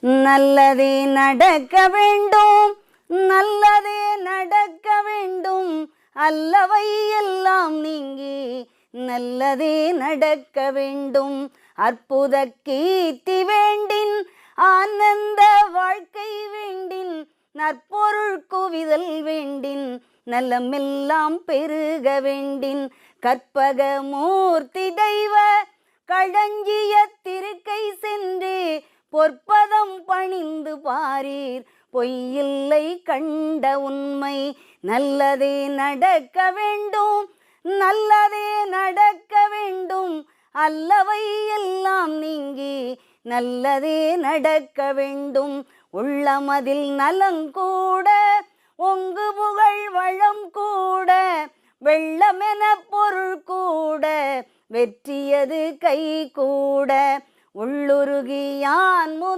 நல்லதே நடக்க வேண்டும், நல்லதே நடக்க வேண்டும், அல்லவை எல்லாம் நீங்கி நல்லதே நடக்க வேண்டும். அற்புத கீர்த்தி வேண்டின், ஆனந்த வாழ்க்கை வேண்டின், நற்பொருள் குவிதல் வேண்டின், நலமெல்லாம் பெருக வேண்டின், கற்பக மூர்த்தி தெய்வ களஞ்சிய திருக்கை சென்று பொற்பதம் பணிந்து பாரீர், பொய்யில்லை கண்ட உண்மை. நல்லதே நடக்க வேண்டும், நல்லதே நடக்க வேண்டும், அல்லவை எல்லாம் நீங்கி நல்லதே நடக்க வேண்டும். உள்ளமதில் நலங்கூட, ஒங்கு புகழ் வளம் கூட, வெள்ளமென பொருள் கூட, வெற்றியது கை கூட, உள்ளுருகியான் முத